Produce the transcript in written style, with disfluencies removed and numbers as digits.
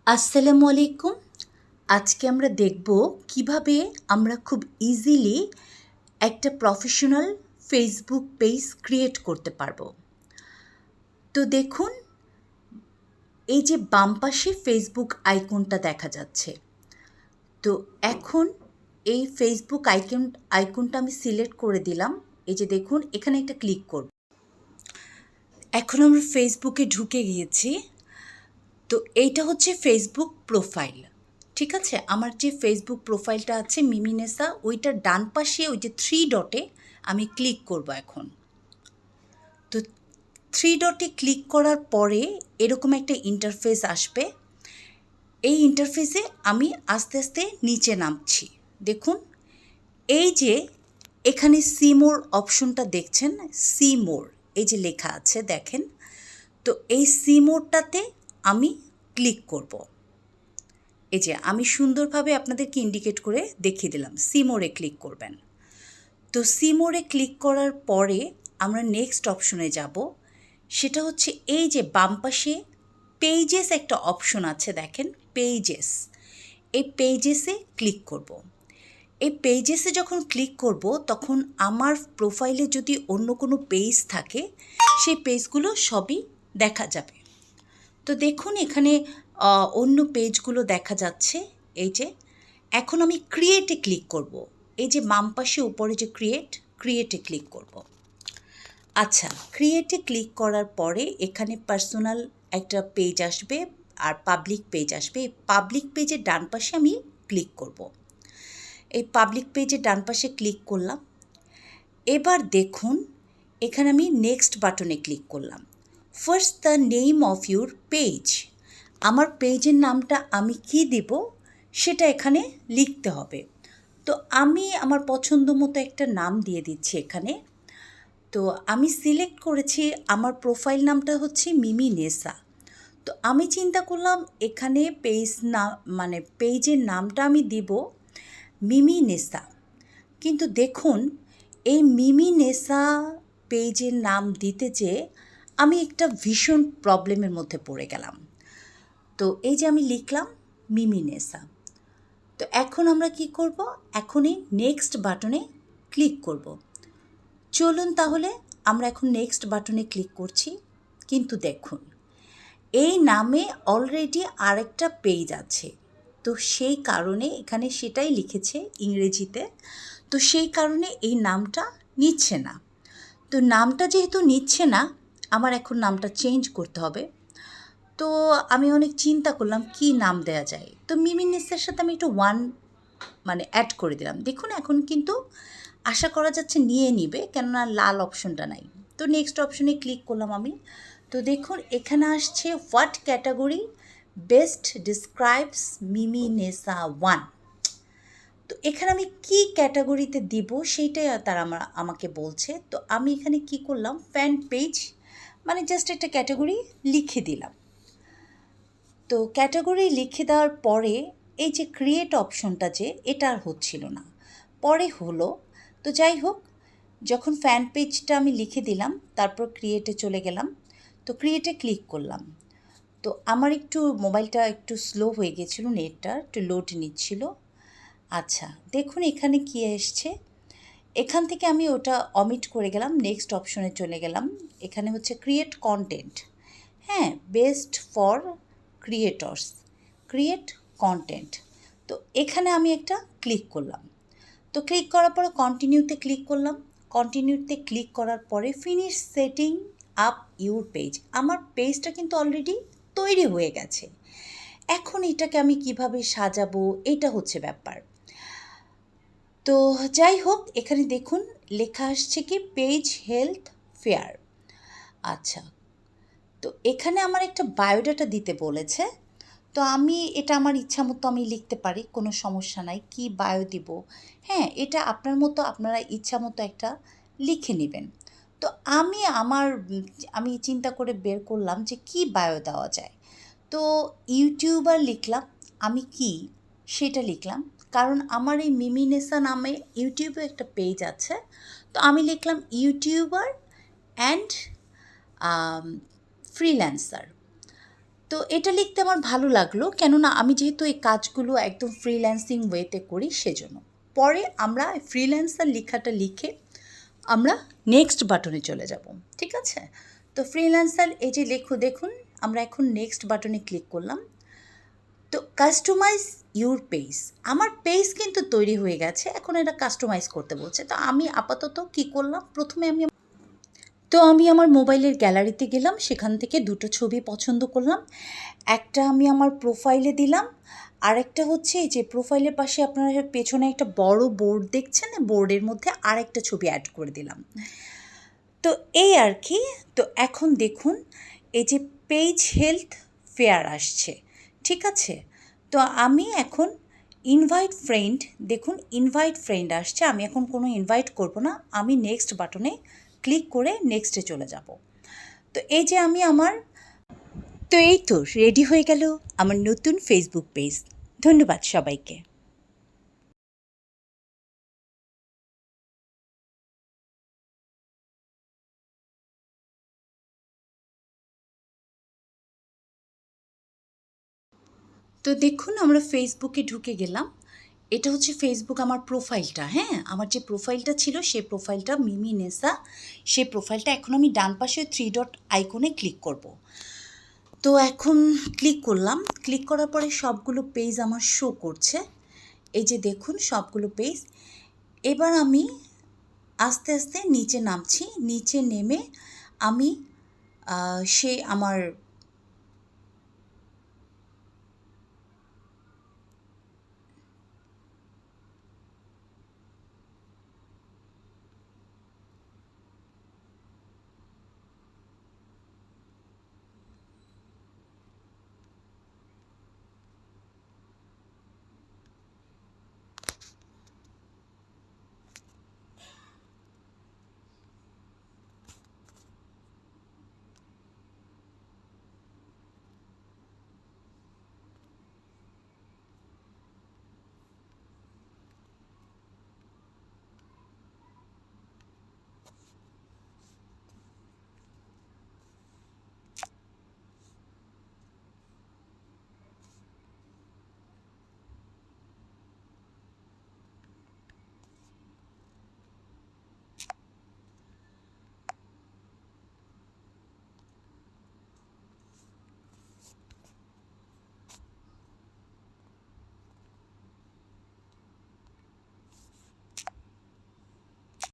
আসসালামু আলাইকুম। আজকে আমরা দেখব কিভাবে আমরা খুব ইজিলি একটা প্রফেশনাল ফেসবুক পেজ ক্রিয়েট করতে পারবো। তো দেখুন, এই যে বাম পাশে ফেসবুক আইকনটা দেখা যাচ্ছে। তো এখন এই ফেসবুক আইকনটা আমি সিলেক্ট করে দিলাম। এই যে দেখুন, এখানে একটা ক্লিক করব। এখন আমরা ফেসবুকে ঢুকে গিয়েছি। তো এইটা হচ্ছে ফেসবুক প্রোফাইল। ঠিক আছে, আমার যে ফেসবুক প্রোফাইলটা আছে মিমিনেসা, ওইটার ডান পাশে ওই যে থ্রি ডটে আমি ক্লিক করব এখন। তো থ্রি ডটে ক্লিক করার পরে এরকম একটা ইন্টারফেস আসবে। এই ইন্টারফেসে আমি আস্তে আস্তে নিচে নামছি। দেখুন, এই যে এখানে সি মোর অপশনটা দেখছেন, সি মোর এই যে লেখা আছে দেখেন। তো এই সি মোরটাতে আমি ক্লিক করব। এই যে আমি সুন্দরভাবে আপনাদেরকে ইন্ডিকেট করে দেখিয়ে দিলাম, সি মোরে ক্লিক করবেন। তো সি মোরে ক্লিক করার পরে আমরা নেক্সট অপশনে যাব। সেটা হচ্ছে এই যে বাম পাশে পেজেস একটা অপশন আছে দেখেন, পেজেস। এই পেজেসে ক্লিক করব। এই পেজেসে যখন ক্লিক করব তখন আমার প্রোফাইলে যদি অন্য কোনো পেজ থাকে সেই পেজগুলো সবই দেখা যাবে। তো দেখুন এখানে অন্য পেজগুলো দেখা যাচ্ছে। এই যে এখন আমি ক্রিয়েটে ক্লিক করব। এই যে বাম পাশে উপরে যে ক্রিয়েটে ক্লিক করব। আচ্ছা, ক্রিয়েটে ক্লিক করার পরে এখানে পার্সোনাল একটা পেজ আসবে আর পাবলিক পেজ আসবে। এই পাবলিক পেজের ডান পাশে আমি ক্লিক করব। এই পাবলিক পেজের ডান পাশে ক্লিক করলাম। এবার দেখুন এখানে আমি নেক্সট বাটনে ক্লিক করলাম। First the name of your page. আমার পেজের নামটা আমি কি দেব সেটা এখানে লিখতে হবে। তো আমি আমার পছন্দ মতো একটা নাম দিয়ে দিচ্ছি এখানে। তো আমি সিলেক্ট করেছি, আমার প্রোফাইল নামটা হচ্ছে মিমিনেসা। তো আমি চিন্তা করলাম এখানে পেজের নামটা আমি দিব মিমিনেসা। কিন্তু দেখুন এই মিমিনেসা পেজের নাম দিতে যেয়ে আমি একটা ভীষণ প্রবলেমের মধ্যে পড়ে গেলাম। তো এই যে আমি লিখলাম মিমিনেসা। তো এখন আমরা কি করব? এখনই নেক্সট বাটনে ক্লিক করব। চলুন তাহলে আমরা এখন নেক্সট বাটনে ক্লিক করছি। কিন্তু দেখুন এই নামে অলরেডি আরেকটা পেজ আছে। তো সেই কারণে এখানে সেটাই লিখেছে ইংরেজিতে। তো সেই কারণে এই নামটা নিচ্ছে না। তো নামটা যেহেতু নিচ্ছে না, আমার এখন নামটা চেঞ্জ করতে হবে। তো আমি অনেক চিন্তা করলাম কি নাম দেওয়া যায়। তো মিমিনেসের সাথে আমি একটু অ্যাড করে দিলাম। দেখুন এখন কিন্তু আশা করা যাচ্ছে নিয়ে নিবে, কেননা লাল অপশনটা নাই। তো নেক্সট অপশনে ক্লিক করলাম আমি। তো দেখুন এখানে আসছে হোয়াট ক্যাটাগরি বেস্ট ডিসক্রাইবস মিমিনেসা ওয়ান। তো এখানে আমি কি ক্যাটাগরিতে দিব সেইটাই তারা আমাকে বলছে। তো আমি এখানে কি করলাম, ফ্যান পেজ জাস্ট একটা ক্যাটাগরি লিখে দিলাম। তো ক্যাটাগরি লিখে দেওয়ার পরে এই যে ক্রিয়েট অপশনটা যে এটা আর হচ্ছিল না, পরে হলো। তো যাই হোক, যখন ফ্যান পেজটা আমি লিখে দিলাম তারপর ক্রিয়েটে চলে গেলাম। তো ক্রিয়েটে ক্লিক করলাম। তো আমার একটু মোবাইলটা একটু স্লো হয়ে গেছিলো, নেটটা একটু লোড নিচ্ছিল। আচ্ছা দেখুন এখানে কি এসছে। এখান থেকে আমি ওটা অমিট করে গেলাম, নেক্সট অপশনে চলে গেলাম। এখানে হচ্ছে ক্রিয়েট কন্টেন্ট। হ্যাঁ, best for creators, create content. তো এখানে আমি একটা ক্লিক করলাম। তো ক্লিক করার পরে কন্টিনিউতে ক্লিক করলাম। কন্টিনিউতে ক্লিক করার পরে finish setting up your page. আমার পেজটা কিন্তু অলরেডি তৈরি হয়ে গেছে। এখন এটাকে আমি কিভাবে সাজাবো এটা হচ্ছে ব্যাপার। তো যাই হোক, এখানে দেখুন লেখা আসছে কি পেজ হেলথ ফেয়ার। আচ্ছা, তো এখানে আমার একটা বায়োডাটা দিতে বলেছে। তো আমি এটা আমার ইচ্ছা মতো আমি লিখতে পারি, কোনো সমস্যা নাই। কি বায়ো দিব, হ্যাঁ এটা আপনার মতো আপনারা ইচ্ছা মতো একটা লিখে নেবেন। তো আমি চিন্তা করে বের করলাম যে কি বায়ো দেওয়া যায়। তো ইউটিউবার লিখলাম, আমি কি সেটা লিখলাম, কারণ আমার এই মিমিনেসা নামে ইউটিউবে একটা পেজ আছে। তো আমি লিখলাম ইউটিউবার অ্যান্ড ফ্রিল্যান্সার। তো এটা লিখতে আমার ভালো লাগলো, কেননা আমি যেহেতু এই কাজগুলো একদম ফ্রিল্যান্সিং ওয়েতে করি সেজন্য। পরে আমরা ফ্রিল্যান্সার লেখাটা লিখে আমরা নেক্সট বাটনে চলে যাব, ঠিক আছে? তো ফ্রিল্যান্সার এই যে দেখুন আমরা এখন নেক্সট বাটনে ক্লিক করলাম। তো কাস্টমাইজ ইউর পেজ, আমার পেজ কিন্তু তৈরি হয়ে গেছে, এখন এটা কাস্টমাইজ করতে বলছে। তো আমি আপাতত কি করলাম, প্রথমে আমি আমার মোবাইলের গ্যালারিতে গেলাম, সেখান থেকে দুটো ছবি পছন্দ করলাম। একটা আমি আমার প্রোফাইলে দিলাম, আরেকটা হচ্ছে এই যে প্রোফাইলের পাশে আপনারা পেছনে একটা বড় বোর্ড দেখছেন, বোর্ডের মধ্যে আরেকটা ছবি অ্যাড করে দিলাম। তো এই আর কি। তো এখন দেখুন এই যে পেজ হেলথ ফেয়ার আসছে, ঠিক আছে? তো আমি এখন ইনভাইট ফ্রেন্ড, দেখুন ইনভাইট ফ্রেন্ড আসছে, আমি এখন কোনো ইনভাইট করব না, আমি নেক্সট বাটনে ক্লিক করে নেক্সটে চলে যাব। তো এই যে আমি এই তো রেডি হয়ে গেল আমার নতুন ফেসবুক পেজ। ধন্যবাদ সবাইকে। তো দেখুন আমরা ফেসবুকে ঢুকে গেলাম, এটা হচ্ছে ফেসবুক আমার প্রোফাইলটা। হ্যাঁ, আমার যে প্রোফাইলটা ছিল সেই প্রোফাইলটা মিমি নেসা, সেই প্রোফাইলটা এখন আমি ডান পাশে 3 ডট আইকনে ক্লিক করব। তো এখন ক্লিক করলাম, ক্লিক করার পরে সবগুলো পেজ আমার শো করছে, এই যে দেখুন সবগুলো পেজ। এবার আমি আস্তে আস্তে নিচে নামছি, নিচে নেমে আমি আমার